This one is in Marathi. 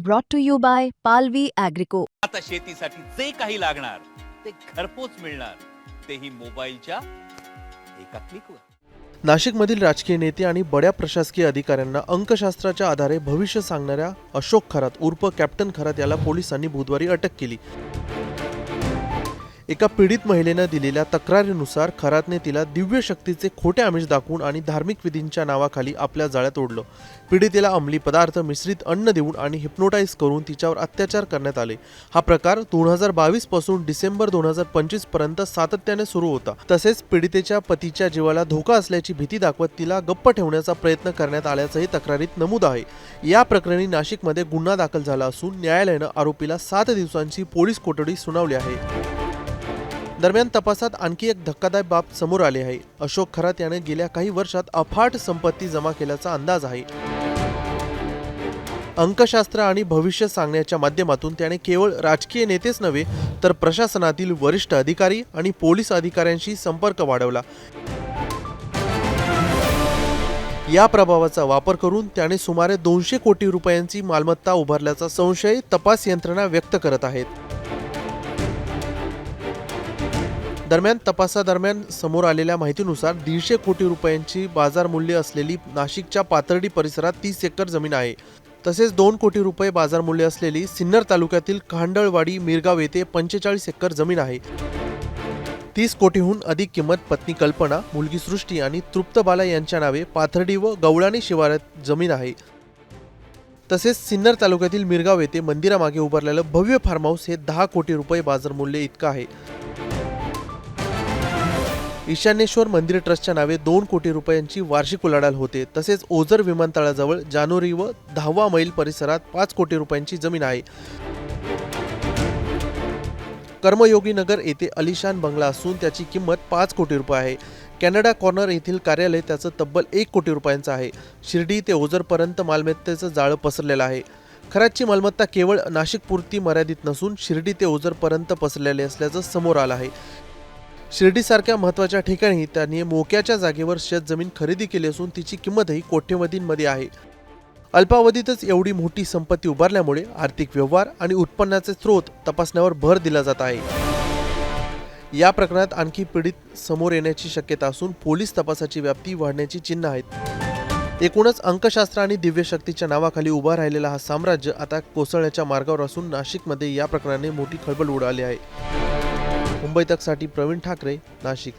brought to you by Palvi Agrico. आता शेतीसाठी जे काही लागणार ते घरपोच मिळणार, तेही मोबाईलच्या एका क्लिकवर. नाशिकमधील राजकीय नेते आणि बड्या प्रशासकीय अधिकाऱ्यांना अंकशास्त्राच्या आधारे भविष्य सांगणाऱ्या अशोक खरात उर्फ कॅप्टन खरात याला पोलिसांनी बुधवारी अटक केली. एका पीडित महिलेनं दिलेल्या तक्रारीनुसार खरातने तिला दिव्य शक्तीचे खोटे आमिष दाखवून आणि धार्मिक विधींच्या नावाखाली आपल्या जाळ्यात ओढलं. पीडितेला अंमली पदार्थ मिश्रित अन्न देऊन आणि हिप्नोटाईज करून तिच्यावर अत्याचार करण्यात आले. हा प्रकार 2022 पासून डिसेंबर 2025 पर्यंत सातत्याने सुरू होता. तसेच पीडितेच्या पतीच्या जीवाला धोका असल्याची भीती दाखवत तिला गप्प ठेवण्याचा प्रयत्न करण्यात आल्याचंही तक्रारीत नमूद आहे. या प्रकरणी नाशिकमध्ये गुन्हा दाखल झाला असून न्यायालयानं आरोपीला 7 दिवसांची पोलीस कोठडी सुनावली आहे. दरम्यान तपासात आणखी एक धक्कादायक बाब समोर आली आहे. अशोक खरात याने गेल्या काही वर्षात अफाट संपत्ती जमा केल्याचा अंदाज आहे. अंकशास्त्र आणि भविष्य सांगण्याच्या माध्यमातून त्याने केवळ राजकीय नेतेच नव्हे तर प्रशासनातील वरिष्ठ अधिकारी आणि पोलीस अधिकाऱ्यांशी संपर्क वाढवला. या प्रभावाचा वापर करून त्याने सुमारे 200 कोटी रुपयांची मालमत्ता उभारल्याचा संशय तपास यंत्रणा व्यक्त करत आहेत. दरम्यान तपासादरम्यान समोर आलेल्या माहितीनुसार 150 कोटी रुपयांची बाजार मूल्य असलेली नाशिकच्या पाथर्डी परिसरात 30 एकर जमीन आहे. तसेच 2 कोटी रुपये बाजार मूल्य असलेली सिन्नर तालुक्यातील खांडळवाडी मिरगाव येथे 45 एकर जमीन आहे. 30 कोटीहून अधिक किंमत पत्नी कल्पना, मुलगी सृष्टी आणि तृप्तबाला यांच्या नावे पाथर्डी व गवळाणी शिवारात जमीन आहे. तसेच सिन्नर तालुक्यातील मिरगाव येथे मंदिरामागे उभारलेलं भव्य फार्म हाऊस हे 10 कोटी रुपये बाजार मूल्य इतकं आहे. ईशान्येश्वर मंदिर ट्रस्टच्या नावे 2 कोटी रुपयांची वार्षिक उलाढाल होते. तसेच ओझर विमानतळाजवळ जानोरी व 10वा मैल परिसरात 5 कोटी रुपयांची जमीन आहे. कर्मयोगी नगर येथे अलिशान बंगला असून त्याची किंमत 5 कोटी रुपये आहे. कॅनडा कॉर्नर येथील कार्यालय त्याचं तब्बल 1 कोटी रुपयांचं आहे. शिर्डी ते ओझरपर्यंत मालमत्तेचं जाळं पसरलेलं आहे. खरातची मालमत्ता केवळ नाशिकपुरती मर्यादित नसून शिर्डी ते ओझरपर्यंत पसरलेली असल्याचं समोर आलं आहे. शिर्डीसारख्या महत्त्वाच्या ठिकाणी त्यांनी मोक्याच्या जागेवर शेतजमीन खरेदी केली असून तिची किंमतही कोट्यवधींमध्ये आहे. अल्पावधीतच एवढी मोठी संपत्ती उभारल्यामुळे आर्थिक व्यवहार आणि उत्पन्नाचे स्रोत तपासण्यावर भर दिला जात आहे. या प्रकरणात आणखी पीडित समोर येण्याची शक्यता असून पोलीस तपासाची व्याप्ती वाढण्याची चिन्ह आहेत. एकूणच अंकशास्त्र आणि दिव्यशक्तीच्या नावाखाली उभा राहिलेला हा साम्राज्य आता कोसळण्याच्या मार्गावर असून नाशिकमध्ये या प्रकरणाने मोठी खळबळ उडाली आहे. मुंबई तकसाठी प्रवीण ठाकरे, नाशिक.